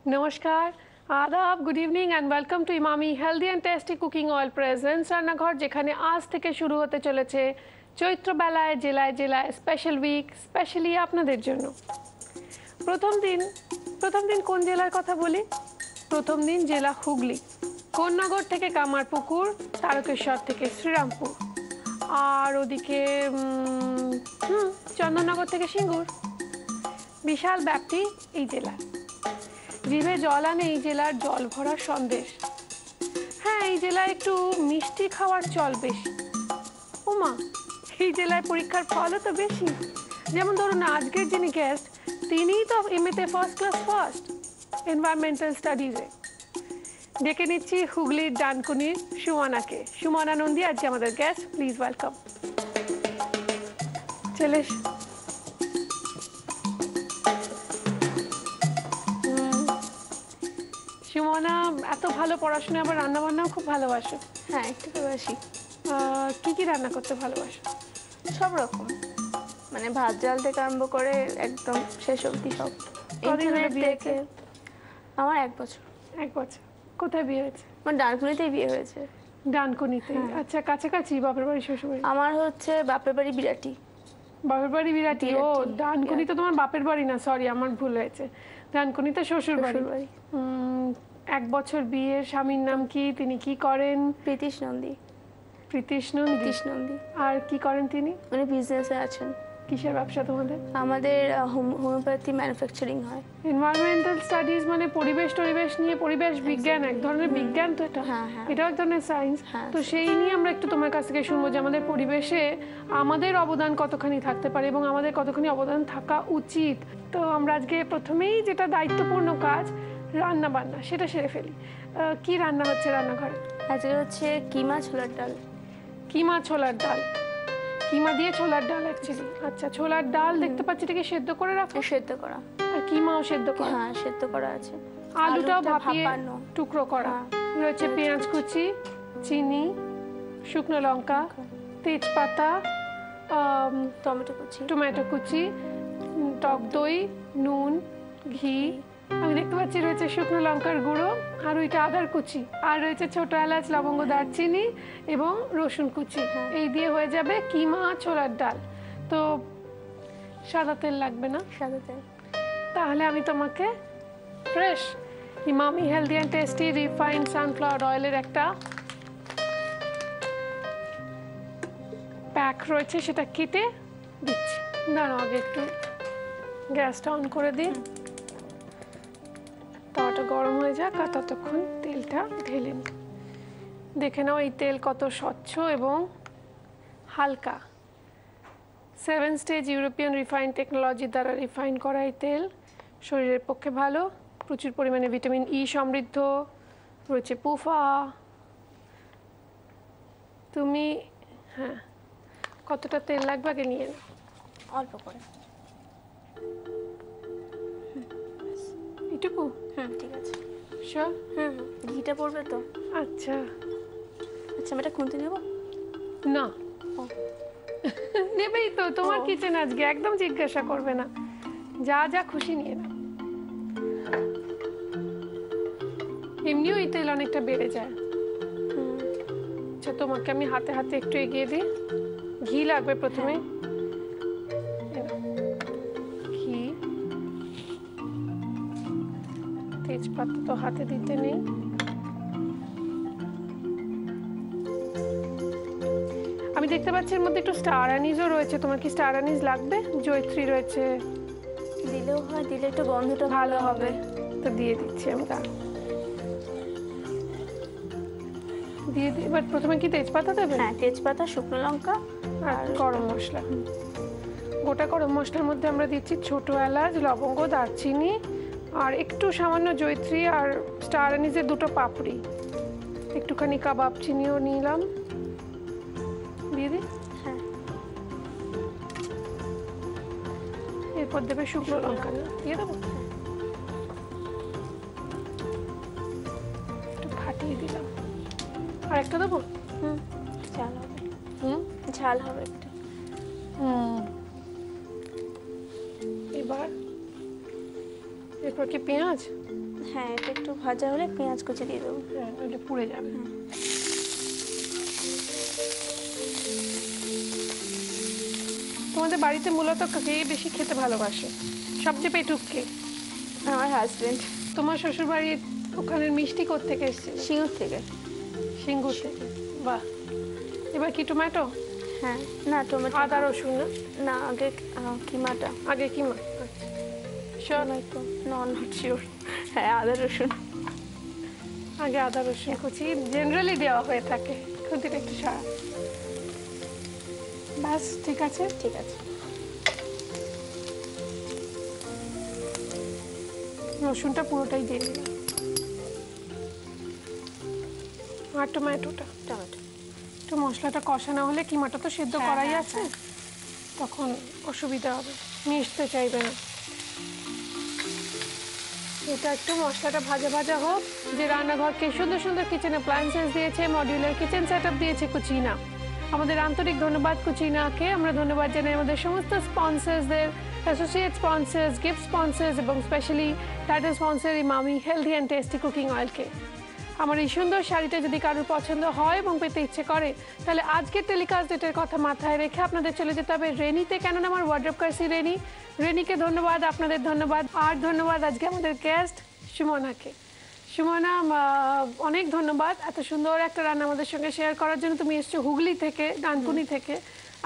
नमस्कार, आदाब, good evening and welcome to Emami healthy and tasty cooking oil presents রান্নাঘর যেখানে আজ থেকে শুরু হতে চলেছে চৈত্র বেলায় জেলায় জেলায় স্পেশাল উইক স্পেশালি আপনাদের জন্য। প্রথম দিন কোন জেলার কথা বলি? প্রথম দিন জেলা হুগলি, কোন্নগর থেকে কামারপুকুর, তারকেশ্বর থেকে শ্রীরামপুর, আর ওদিকে চন্দননগর থেকে সিঙ্গুর। বিশাল ব্যাপ্তি এই জেলা, জিভে জল আনে এই জেলার জল ভরা সন্দেশ। হ্যাঁ, এই জেলায় একটু মিষ্টি খাওয়ার চল বেশি। ওমা, এই জেলায় পরীক্ষার ফলও তো বেশি। যেমন ধরুন আজকের যিনি গেস্ট, তিনিই তো এমএতে ফার্স্ট ক্লাস ফার্স্ট এনভায়রনমেন্টাল স্টাডিজে। ডেকে নিচ্ছি হুগলির ডানকুনির সুমনাকে। সুমনা নন্দী আজকে আমাদের গেস্ট, প্লিজ ওয়েলকাম। চলে সুমনা এত ভালো পড়াশোনা, আবার রান্না বান্নাও খুব ভালোবাসো। হ্যাঁ, একটু ভালোবাসি। কি রান্না করতে ভালোবাসো? সব রকম, মানে ভাত জাল থেকে আরম্ভ করে একদম শেষ অবধি সব। ইন্টারনেট দেখে। আমার 1 বছর। 1 বছর। কোথায় বিয়ে হয়েছে? আমার ডানকুনিতেই বিয়ে হয়েছে। ডানকুনিতে? আচ্ছা, কাছাকাছি বাপের বাড়ি শ্বশুর বাড়ি? আমার হচ্ছে বাপের বাড়ি বিরাটি। বাপের বাড়ি বিরাটি? ও, ডানকুনি তো তোমার বাপের বাড়ি না, সরি আমার ভুল হয়েছে। ডানকুনিতে শ্বশুর বাড়ি। 1 বছর বিয়ে। স্বামীর নাম কি? তিনি কি করেন? প্রীতিশ নন্দী। প্রীতিশ নন্দী। আর কি করেন তিনি? উনি বিজনেসে আছেন। কিসের ব্যবসা তোমাদের? আমাদের হোমিওপ্যাথি ম্যানুফ্যাকচারিং হয়। এনভায়রনমেন্টাল স্টাডিজ মানে পরিবেশ নিয়ে, পরিবেশ বিজ্ঞান, এক ধরনের বিজ্ঞান তো এটা। এটাও এক ধরনের সায়েন্স। তো সেই নিয়ে আমরা একটু তোমার কাছ থেকে শুনবো যে আমাদের পরিবেশে আমাদের অবদান কতখানি থাকতে পারে এবং আমাদের কতখানি অবদান থাকা উচিত। তো আমরা আজকে প্রথমেই যেটা দায়িত্বপূর্ণ কাজ, রান্না বান্না, সেটা সেরে ফেলি। কি রান্না হচ্ছে রান্নাঘরে? আজকে হচ্ছে কিমা ছোলার ডাল। কিমা ছোলার ডাল? কিমা দিয়ে ছোলার ডাল অ্যাকচুয়ালি। আচ্ছা, ছোলার ডাল দেখতে পাচ্ছি এটাকে সেদ্ধ করে রাখো? সেদ্ধ করা। আর কিমাও সেদ্ধ করা? হ্যাঁ, সেদ্ধ করা আছে। আলুটাও ভাপিয়ে টুকরো করা রয়েছে। পেঁয়াজ কুচি, চিনি, শুকনো লঙ্কা, তেজপাতা, টমেটো কুচি, টক দই, নুন, ঘি। আমি দেখতে পাচ্ছি রয়েছে শুকনো লঙ্কার গুঁড়ো, আর ওইটা আদার কুচি, আর রয়েছে ছোট এলাচ, লবঙ্গ, দারচিনি এবং রসুন কুচি। এই দিয়ে হয়ে যাবে কিমা ছোলার ডাল। তো সাদা তেল লাগবে না? সাদা তেল। তাহলে আমি তোমাকে fresh Emami healthy and tasty refined sunflower অয়েলের একটা প্যাক রয়েছে, সেটা কেটে দিচ্ছি। দাঁড়াও, আগে একটু গ্যাসটা অন করে দিই। তাওয়াটা গরম হয়ে যাক, আর ততক্ষণ তেলটা ঢেলে নিই। দেখে নাও এই তেল কত স্বচ্ছ এবং হালকা। 7 স্টেজ ইউরোপিয়ান রিফাইন টেকনোলজি দ্বারা রিফাইন করা এই তেল শরীরের পক্ষে ভালো, প্রচুর পরিমাণে ভিটামিন ই সমৃদ্ধ, রয়েছে পুফা। তুমি কতটা তেল লাগবে আগে নিয়ে নাও। অল্প করে। এটুকু? ঠিক আছে। শিওর? ঘিটা পড়বে তো? আচ্ছা, আমি এটা খুনতে নেব না? নেবেই তো, তোমার কিচেন আজকে, একদম জিজ্ঞাসা করবে না, যা যা খুশি নিয়ে নাও। এমনিও এই তেল অনেকটা বেড়ে যায়। আচ্ছা, তোমাকে আমি হাতে হাতে একটু এগিয়ে দিই। ঘি লাগবে প্রথমে। ঘি, তেজপাতা তো হাতে দিতে নেই। আমি দেখতে পাচ্ছি এর মধ্যে একটু স্টার অ্যানিজও রয়েছে। তোমার কি স্টার অ্যানিজ লাগবে? জয়ত্রী রয়েছে। দিলেও হয়, দিলে একটু গন্ধটা ভালো হবে। তো দিয়ে দিচ্ছি আমি। দিয়ে দিই। এবার প্রথমে কি তেজপাতা দেবে? হ্যাঁ, তেজপাতা, শুকনো লঙ্কা আর গরম মশলা। গোটা গরম মশলার মধ্যে আমরা দিচ্ছি ছোট এলাচ, লবঙ্গ, দারচিনি, আর একটু সামান্য জয়ত্রী, আর স্টার অ্যানিজের 2টো পাপড়ি, একটুখানি কাবাব চিনিও নিলাম। দিয়ে দিই। হ্যাঁ। এরপর দেবে শুকনো লঙ্কা। দিয়ে দেবো? একটু ফাটিয়ে দিলাম। আর একটা দেবো? ঝাল হবে। ঝাল হবে একটু। এরপর কি পেঁয়াজ? হ্যাঁ, এটা একটু ভাজা হলে পেঁয়াজ কুচি দিয়ে দেবো। হ্যাঁ, এটা পুড়ে যাবে। তোমাদের বাড়িতে মূলত কে বেশি খেতে ভালোবাসে, সবচেয়ে পেটুক কে? আমার হাজবেন্ড। তোমার শ্বশুর বাড়ির ওখানের মিষ্টি কোত্থেকে এসেছিল? সিঙ্গুর থেকে। সিঙ্গুর থেকে, বাহ। এবার কি টমেটো? হ্যাঁ, না টমেটো, আদা রসুন না? না আগে কিমাটা। আগে কিমা, শিওর? তো নট শিওর। হ্যাঁ, আদা রসুন। আগে আদা রসুন কুচি জেনারেলি দেওয়া হয়ে থাকে, খুন্তিটা একটু সারা। ব্যাস, ঠিক আছে। ঠিক আছে। রসুনটা পুরোটাই দিয়ে দিলাম, আর টমেটোটা। একটু মশলাটা কষানো হলে, কিমাটা তো সেদ্ধ করাই আছে, তখন অসুবিধা হবে, মিশতে চাইবে না। এটা একটু মশলাটা ভাজা ভাজা হোক। যে রান্নাঘরকে সুন্দর সুন্দর কিচেন অ্যাপ্লায়েন্সেস দিয়েছে, মডিউলার কিচেন সেটআপ দিয়েছে কুচিনা, আমাদের আন্তরিক ধন্যবাদ কুচিনাকে। আমরা ধন্যবাদ জানাই আমাদের সমস্ত স্পন্সরসদের, অ্যাসোসিয়েট স্পন্সর্স, গিফট স্পন্সর্স এবং specially title sponsor Emami healthy and tasty cooking অয়েলকে। আমার এই সুন্দর শাড়িটা যদি কারোর পছন্দ হয় এবং পেতে ইচ্ছে করে, তাহলে আজকের টেলিকাস্ট ডেটের কথা মাথায় রেখে আপনাদের চলে যেতে হবে রেনিতে, কেননা আমার ওয়ার্ড্রপ কার্সি রেনিকে ধন্যবাদ, আপনাদের ধন্যবাদ, আর ধন্যবাদ আজকে আমাদের গেস্ট সুমনাকে। সুমনা, অনেক ধন্যবাদ এত সুন্দর একটা রান্না আমাদের সঙ্গে শেয়ার করার জন্য। তুমি এসছো হুগলি থেকে, ডানকুনি থেকে।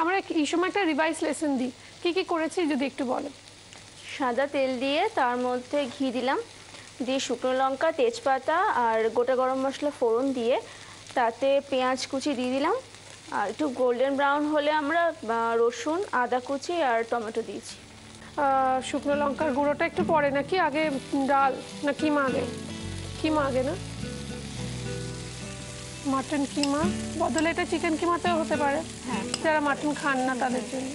আমরা এই সময় একটা রিভাইস লেসন দিই, কি কি করেছি যদি একটু বলো। সাদা তেল দিয়ে তার মধ্যে ঘি দিলাম, দিয়ে শুকনো লঙ্কা, তেজপাতা আর গোটা গরম মশলা ফোড়ন দিয়ে তাতে পেঁয়াজ কুচি দিয়ে দিলাম, আর একটু গোল্ডেন ব্রাউন হলে আমরা রসুন, আদা কুচি আর টমেটো দিয়েছি। শুকনো লঙ্কার গুঁড়োটা একটু পরে নাকি আগে ডাল না কিমা আগে? কিমা আগে না? মাটন কিমা বদলে এটা চিকেন কিমাতেও হতে পারে, হ্যাঁ, যারা মাটন খান না তাদের জন্য।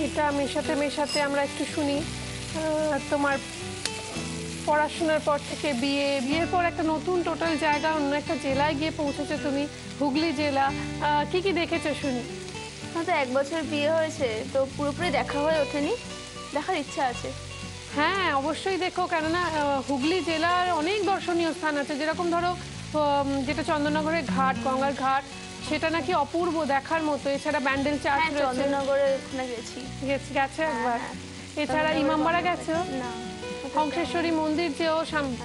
এটা মেশাতে মেশাতে আমরা একটু শুনি তোমার পড়াশোনার পর থেকে বিয়ের পর একটা নতুন টোটাল জায়গা, অন্য একটা জেলায় গিয়ে পৌঁছেছো তুমি, হুগলি জেলা। কি কি দেখেছো শুনি? হয়তো 1 বছর বিয়ে হয়েছে, তো পুরোপুরি দেখা হয়ে ওঠেনি, দেখার ইচ্ছা আছে। হ্যাঁ, অবশ্যই দেখো, কেননা হুগলি জেলার অনেক দর্শনীয় স্থান আছে, যেরকম ধরো যেটা চন্দননগরের ঘাট, গঙ্গার ঘাট, সেটা নাকি অপূর্ব দেখার মতো। এছাড়া ব্যান্ডেল চার্চ রয়েছে, চন্দননগরে ওখানে গেছে একবার। এছাড়া ইমামবাড়া গেছো? না। হংসেশ্বরী মন্দির যেও,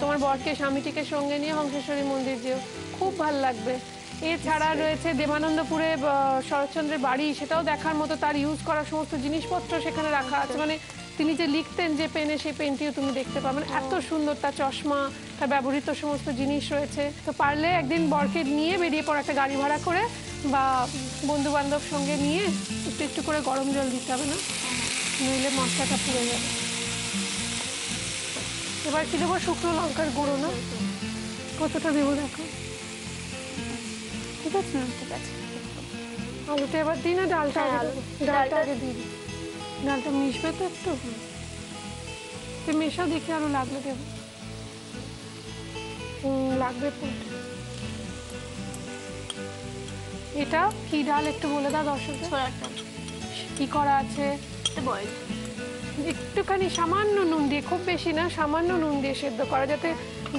তোমার বরকে স্বামীটিকে সঙ্গে নিয়ে হংসেশ্বরী মন্দির যেও, খুব ভাল লাগবে। এছাড়া রয়েছে দেবানন্দপুরে শরৎচন্দ্রের বাড়ি, সেটাও দেখার মতো, তার ইউজ করা সমস্ত জিনিসপত্র সেখানে রাখা আছে, মানে তিনি যে লিখতেন যে পেনে, সেই পেনটিও তুমি দেখতে পাবেন, এত সুন্দর। তার চশমা, তার ব্যবহৃত সমস্ত জিনিস রয়েছে। তো পারলে একদিন বরকে নিয়ে বেরিয়ে পড়ো, একটা গাড়ি ভাড়া করে বা বন্ধু বান্ধব সঙ্গে নিয়ে, একটু একটু করে গরম জল দিতে হবে, না নইলে মশলাটা পুড়ে যাবে। এবার কি দেবো? শুকনো লঙ্কার গুঁড়ো, না? কতটা দেবো দেখো? ঠিক আছে, ঠিক আছে। আলুটা এবার দিই না ডালটা? ডালটা আগে দিই, ডালটা মিশবে তো একটু, তো মেশা দেখে আরো লাগলে দেবো, লাগবে পুরোটা। এটা কি ডাল একটু বলে দাও দর্শকদের। ছোলার ডাল। কি করা আছে? বয়েল, একটুখানি সামান্য নুন দিয়ে, খুব বেশি না, সামান্য নুন দিয়ে সেদ্ধ করা, যাতে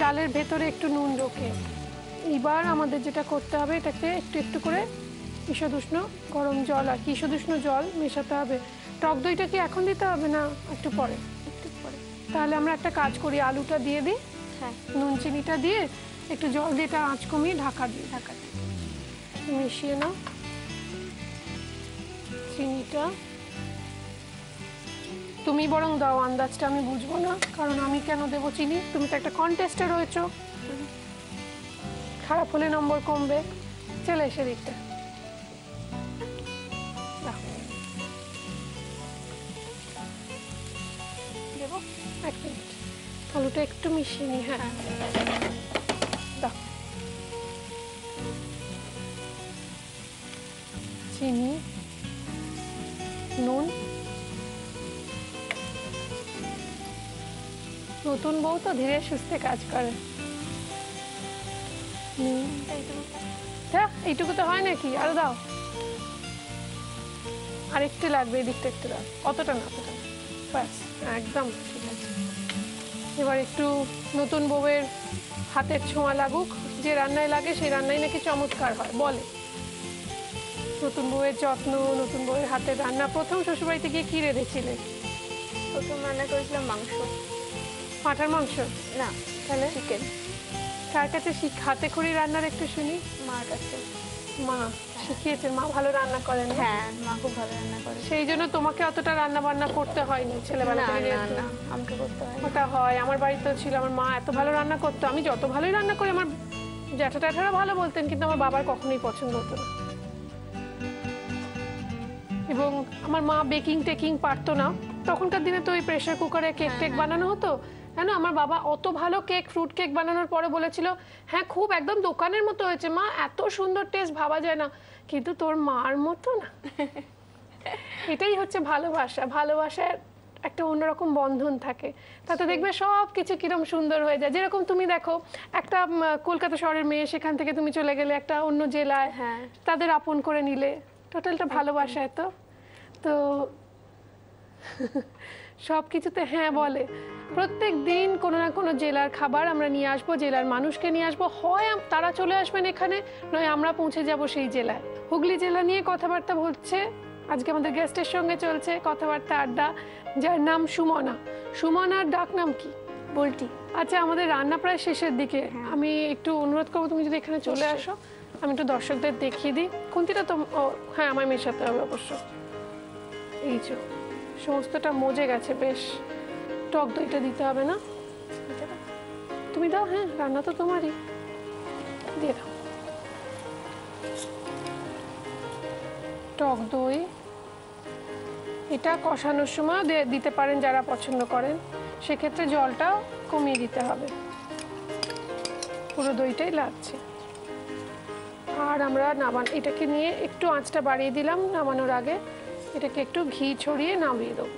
ডালের ভেতরে একটু নুন ঢোকে। এবার আমাদের যেটা করতে হবে, এটাকে একটু একটু করে ঈষদুষ্ণ গরম জল আর কি ঈষদুষ্ণ জল মেশাতে হবে। টক দইটা কি এখন দিতে হবে না একটু পরে? একটু পরে। তাহলে আমরা একটা কাজ করি, আলুটা দিয়ে দিই, হ্যাঁ, নুন চিনিটা দিয়ে একটু জল দিয়ে এটা আঁচ কমিয়ে ঢাকা দিই, মিশিয়ে নাও চিনিটা। তুমি বরং দাও আন্দাজটা, আমি বুঝবো না, কারণ আমি কেন দেবো চিনি? তুমি তো একটা কন্টেস্টে রয়েছো, খারাপ হলে নম্বর কমবে। চলে এসে দিকটা দেবো, 1 মিনিট, আলুটা একটু মিশিয়ে নি। হ্যাঁ, দাও চিনি, নুন। নতুন বউ তো ধীরে সুস্থে কাজ করে। এইটুকু তো হয় নাকি? আরো দাও, আরেকটু লাগবে, এদিকটা একটু দাও, অতটা না, অতটা না, ব্যাস একদম ঠিক আছে। এবার একটু নতুন বউয়ের হাতের ছোঁয়া লাগুক, যে রান্নায় লাগে সেই রান্নায় নাকি চমৎকার হয় বলে। নতুন বউয়ের যত্ন, নতুন বউয়ের হাতের রান্না। প্রথম শ্বশুরবাড়িতে গিয়ে কি রেঁধেছিলে? প্রথম রান্না করেছিলাম মাংস। পাঁঠার মাংস না, তাহলে চিকেন। কার কাছে হাতে খড়ি রান্নার একটু শুনি? মার কাছে। মা শিখিয়েছেন, মা ভালো রান্না করেন? হ্যাঁ, মা খুব ভালো রান্না করে। সেই জন্য তোমাকে অতটা রান্না বান্না করতে হয়নি ছেলেবেলা থেকে? না, আমাকে করতে হয়। ওটা হয়, আমার বাড়িতেও ছিল, আমার মা এত ভালো রান্না করতো, আমি যত ভালোই রান্না করি আমার জ্যাঠা ট্যাঠারা ভালো বলতেন, কিন্তু আমার বাবার কখনোই পছন্দ হতো না। এবং আমার মা বেকিং টেকিং পারতো না, তখনকার দিনে তো ওই প্রেসার কুকারে কেক টেক বানানো হতো। জানো আমার বাবা অত ভালো কেক, ফ্রুট কেক বানানোর পরে বলেছিল, হ্যাঁ খুব একদম দোকানের মতো হয়েছে মা, এত সুন্দর টেস্ট, ভাবা যায় না, কিন্তু তোর মার মতো না। এটাই হচ্ছে ভালোবাসা, ভালোবাসার একটা অন্যরকম বন্ধন থাকে, তাতে দেখবে সব কিছু কিরম সুন্দর হয়ে যায়। যেরকম তুমি দেখো একটা কলকাতা শহরের মেয়ে, সেখান থেকে তুমি চলে গেলে একটা অন্য জেলায়, তাদের আপন করে নিলে, টোটালটা ভালোবাসায়। তো সব কিছুতে হ্যাঁ বলে। প্রত্যেক দিন কোনো না কোনো জেলার খাবার আমরা নিয়ে আসবো, জেলার মানুষকে নিয়ে আসবো, হয় তারা চলে আসবেন এখানে, নয় আমরা পৌঁছে যাব সেই জেলায়। হুগলি জেলা নিয়ে কথাবার্তা হচ্ছে আজকে, আমাদের গেস্টের সঙ্গে চলছে কথাবার্তা আড্ডা, যার নাম সুমনা। সুমনার ডাক নাম কি? বুলটি। আচ্ছা, আমাদের রান্না প্রায় শেষের দিকে, আমি একটু অনুরোধ করবো তুমি যদি এখানে চলে আসো, আমি একটু দর্শকদের দেখিয়ে দিই। খুন্তিটা তো হ্যাঁ আমায় মেশাতে হবে অবশ্য। এই যে সমস্তটা মজে গেছে বেশ, টক দইটা দিতে হবে না? তুমি দাও, হ্যাঁ রান্না তো তোমারই, দিয়ে দাও টক দই। এটা কষানোর সময় দিতে পারেন যারা পছন্দ করেন, সেক্ষেত্রে জলটা কমিয়ে দিতে হবে, পুরো দইটাই লাগছে। আর আমরা এটাকে নিয়ে একটু আঁচটা বাড়িয়ে দিলাম নামানোর আগে, এটাকে একটু ঘি ছড়িয়ে নামিয়ে দেবো,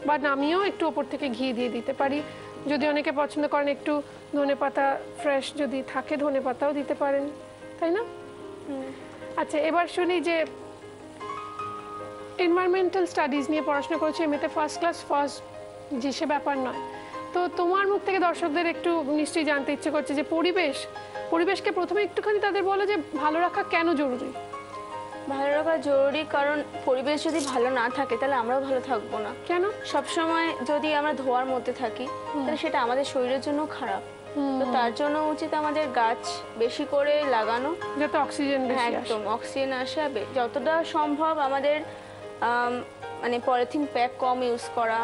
বা নামিয়েও একটু ওপর থেকে ঘি দিয়ে দিতে পারি। যদি অনেকে পছন্দ করেন একটু ধনেপাতা ফ্রেশ যদি থাকে, ধনেপাতাও দিতে পারেন, তাই না? আচ্ছা, এবার শুনি যে এনভায়রনমেন্টাল স্টাডিজ নিয়ে পড়াশোনা করেছে, এমনিতে ফার্স্ট ক্লাস, ফার্স্ট যে সে ব্যাপার নয়, তো তোমার মুখ থেকে দর্শকদের একটু নিশ্চয়ই জানতে ইচ্ছে করছে যে পরিবেশকে প্রথমে একটুখানি তাদের বলো যে ভালো রাখা কেন জরুরি? ভালো রাখা জরুরি কারণ পরিবেশ যদি ভালো না থাকে তাহলে আমরাও ভালো থাকবো না। কেন? সবসময় যদি আমরা ধোঁয়ার মধ্যে থাকি তাহলে সেটা আমাদের শরীরের জন্য খারাপ। তো তার জন্য উচিত আমাদের গাছ বেশি করে লাগানো, যাতে অক্সিজেন বেশি আসে। একদম অক্সিজেন আসে, যতটা সম্ভব আমাদের মানে পলিথিন প্যাক কম ইউজ করা,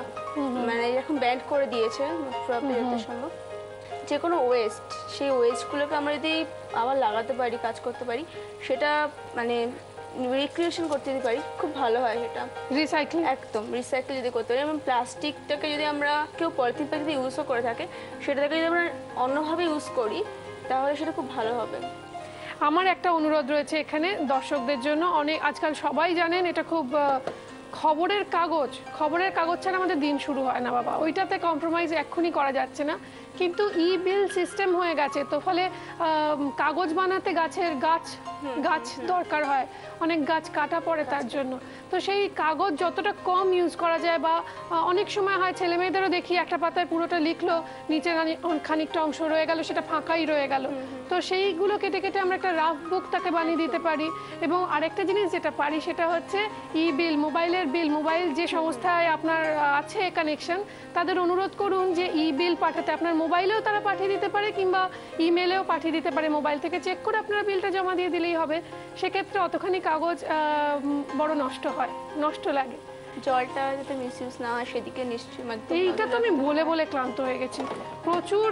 মানে এখন ব্যান্ড করে দিয়েছে যত সম্ভব। যে কোনো ওয়েস্ট, সেই ওয়েস্টগুলোকে আমরা যদি আবার লাগাতে পারি, কাজ করতে পারি, সেটা মানে রিক্রিয়েশন করতে যদি পারি খুব ভালো হয়। সেটা রিসাইক্লিং, একদম রিসাইকেল যদি করতে পারি, এবং প্লাস্টিকটাকে যদি আমরা কেউ পলিথিন প্যাক যদি ইউজও করে থাকে, সেটাকে যদি আমরা অন্যভাবে ইউজ করি তাহলে সেটা খুব ভালো হবে। আমার একটা অনুরোধ রয়েছে এখানে দর্শকদের জন্য। আজকাল সবাই জানেন এটা খুব খবরের কাগজ ছাড়া আমাদের দিন শুরু হয় না বাবা, ওইটাতে কম্প্রোমাইজ এক্ষুনি করা যাচ্ছে না, কিন্তু ই বিল সিস্টেম হয়ে গেছে, তো ফলে কাগজ বানাতে গাছ দরকার হয়, অনেক গাছ কাটা পড়ে তার জন্য। তো সেই কাগজ যতটা কম ইউজ করা যায়, বা অনেক সময় হয় ছেলে মেয়েদেরও দেখি একটা পাতায় পুরোটা লিখলো, নিচে খানিকটা অংশ রয়ে গেল, সেটা ফাঁকাই রয়ে গেল, তো সেইগুলো কেটে কেটে আমরা একটা রাফ বুক তাকে বানিয়ে দিতে পারি। এবং আরেকটা জিনিস যেটা পারি সেটা হচ্ছে ই বিল, মোবাইল যে সংস্থায় আপনার আছে কানেকশন, তাদের অনুরোধ করুন যে ই বিল পাঠাতে। আপনার মোবাইলেও তারা পাঠিয়ে দিতে পারে, কিংবা ইমেলেও পাঠিয়ে দিতে পারে, মোবাইল থেকে চেক করে আপনারা বিলটা জমা দিয়ে দিলেই হবে। সেক্ষেত্রে অতখানি কাগজ বড় নষ্ট লাগে। জলটা যাতে মিসইউজ না হয় সেদিকে নিশ্চয়ই। এইটা তো আমি বলে বলে ক্লান্ত হয়ে গেছি। প্রচুর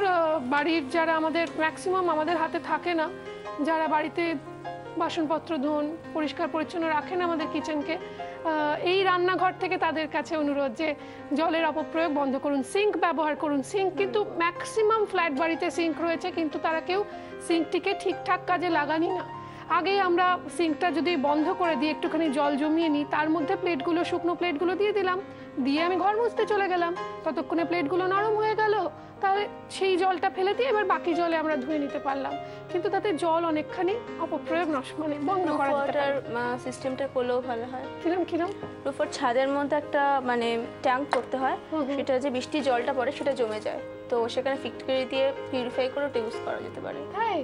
বাড়ির যারা আমাদের ম্যাক্সিমাম আমাদের হাতে থাকে না, যারা বাড়িতে বাসনপত্র ধোন, পরিষ্কার পরিচ্ছন্ন রাখেন আমাদের কিচেনকে, এই রান্নাঘর থেকে তাদের কাছে অনুরোধ যে জলের অপপ্রয়োগ বন্ধ করুন, সিঙ্ক ব্যবহার করুন। সিঙ্ক কিন্তু ম্যাক্সিমাম ফ্ল্যাট বাড়িতে সিঙ্ক রয়েছে, কিন্তু তারা কেউ সিঙ্কটিকে ঠিকঠাক কাজে লাগানি না। আগে আমরা সিঙ্কটা যদি বন্ধ করে দিয়ে একটুখানি জল জমিয়ে নিই, তার মধ্যে শুকনো প্লেটগুলো দিয়ে দিলাম, দিয়ে আমি ঘর মুছতে চলে গেলাম, ততক্ষণে প্লেটগুলো নরম হয়ে গেল, তাহলে সেই জলটা ফেলে দিয়ে এবার বাকি জলে আমরা ধুয়ে নিতে পারলাম, কিন্তু তাতে জল অনেকখানি অপপ্রয়োগ মানে বন্ধ করা যেতে পারে। সিস্টেমটা করলেও ভালো হয়। কিরম রুফার ছাদের মধ্যে একটা মানে ট্যাঙ্ক করতে হয়, সেটা যে বৃষ্টির জলটা পড়ে সেটা জমে যায়, তো সেখানে ফিটকারি দিয়ে পিউরিফাই করে ইউজ করা যেতে পারে। তাই?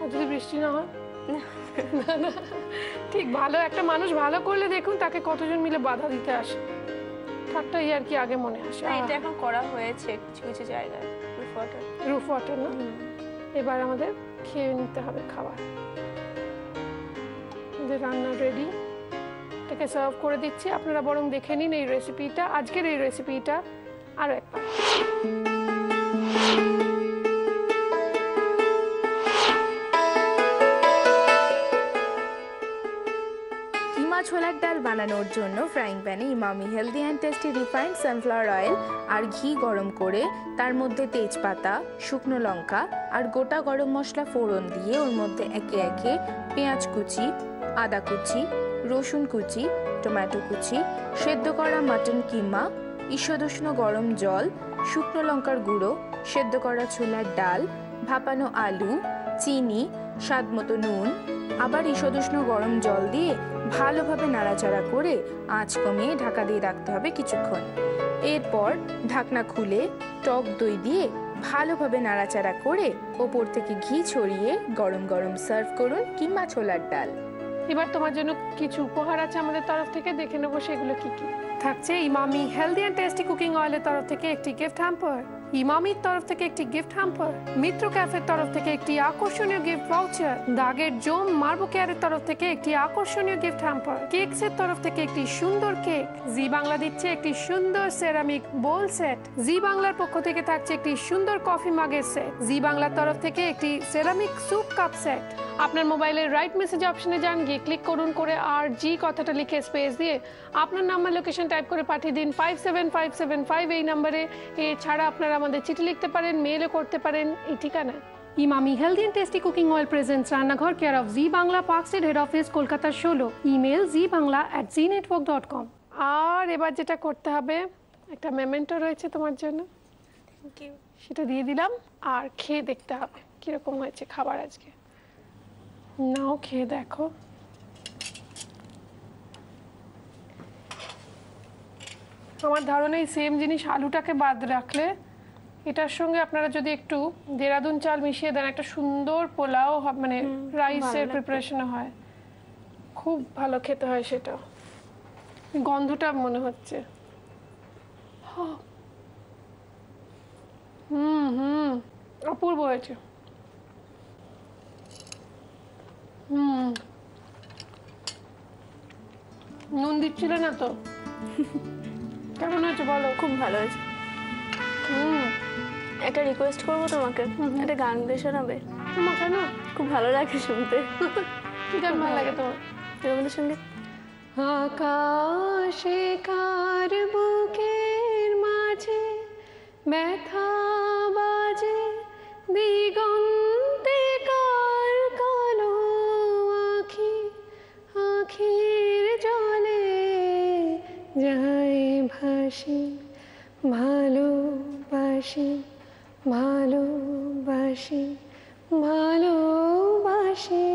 আর যদি বৃষ্টি না হয়? না ঠিক, ভালো একটা মানুষ ভালো করলে দেখুন তাকে কতজন মিলে বাধা দিতে আসে। ঠাট্টাই আর কি আগে মনে আসে। এটা এখন করা হয়েছে কিছু কিছু জায়গায় রুফ ওয়াটার না। এবার আমাদের খেয়ে নিতে হবে খাবার। আমাদের রান্না রেডি, এটাকে সার্ভ করে দিচ্ছি। আপনারা বরং দেখে নিন এই রেসিপিটা, আজকের এই রেসিপিটা আরও একবার। কিমা ছোলার ডাল বানানোর জন্য ফ্রাইং প্যানে Emami healthy and tasty refined sunflower oil আর ঘি গরম করে তার মধ্যে তেজপাতা, শুকনো লঙ্কা আর গোটা গরম মশলা ফোড়ন দিয়ে ওর মধ্যে একে একে পেঁয়াজ কুচি, আদা কুচি, রসুন কুচি, টমেটো কুচি, সেদ্ধ করা মাটন কিমা, ঈষদুষ্ণ গরম জল, শুকনো লঙ্কার গুঁড়ো, সেদ্ধ করা ছোলার ডাল, ভাপানো আলু, চিনি, স্বাদমতো নুন, আবার ঈষদুষ্ণ গরম জল দিয়ে ভালোভাবে নাড়াচাড়া করে আঁচ কমিয়ে ঢাকা দিয়ে রাখতে হবে কিছুক্ষণ। এরপর ঢাকনা খুলে টক দই দিয়ে ভালোভাবে নাড়াচাড়া করে ওপর থেকে ঘি ছড়িয়ে গরম গরম সার্ভ করুন কিমা ছোলার ডাল। এবার তোমার জন্য কিছু উপহার আছে আমাদের তরফ থেকে, দেখে নেবো সেগুলো কি কি থাকছে। Emami healthy and tasty cooking অয়েলের তরফ থেকে একটি গিফট হ্যাম্পার, ইমামির তরফ থেকে একটি গিফট হ্যাম্পার, মিত্র ক্যাফের তরফ থেকে একটি আকর্ষণীয় গিফট ভাউচার, দাগের জোম মার্বো কেয়ারের তরফ থেকে একটি আকর্ষণীয় গিফট হ্যাম্পার, কেকসের তরফ থেকে একটি সুন্দর কেক, জি বাংলা দিচ্ছে একটি সুন্দর সেরামিক বোল সেট, জি বাংলার পক্ষ থেকে থাকছে একটি সুন্দর কফি মাগের সেট, জি বাংলার তরফ থেকে একটি সেরামিক স্যুপ কাপ সেট। আপনার মোবাইলের রাইট মেসেজ অপশনে যান, গিয়ে ক্লিক করুন, করে আর জি কথাটা লিখে স্পেস দিয়ে আপনার নাম্বার লোকেশন টাইপ করে পাঠিয়ে দিন 57575 এই নম্বরে। এছাড়া আপনারা আমাদের চিঠি লিখতে পারেন, মেলও করতে পারেন এই ঠিকানা। Emami healthy and tasty cooking oil presents Rannaghor, care of Zee Bangla, park street, head office, Kolkata 16, email zibangla@znetwork.com। আর এবার যেটা করতে হবে, একটা মেমেন্টো রয়েছে তোমার জন্য, সেটা দিয়ে দিলাম। আর খেয়ে দেখতে হবে কিরকম হয়েছে খাবার আজকে। নাও খেয়ে দেখো। আমার ধারণা এই সেম জিনিস আলুটাকে বাদ রাখলে এটার সঙ্গে আপনারা যদি একটু দেরাদুন চাল মিশিয়ে দেন, একটা সুন্দর পোলাও মানে রাইসের প্রিপারেশন হয়, খুব ভালো খেতে হয় সেটা। গন্ধটা মনে হচ্ছে অপূর্ব হয়েছে। নুন দিচ্ছিলে না তো? কেমন হয়েছে বলো? খুব ভালো হয়েছে। একটা রিকোয়েস্ট করবো তোমাকে, একটা গান দিয়ে শোনাবে? তোমার কেন? খুব ভালো লাগে শুনতে। কি গান ভালো লাগে তোমার? রবীন্দ্রসঙ্গীত। আকাশে কার বুকের মাঝে ব্যথা বাজে, দিগন্তে কার কালো আখি, আখির জলে যায় ভাসি, ভালোবাসি ভালোবাসি ভালোবাসি।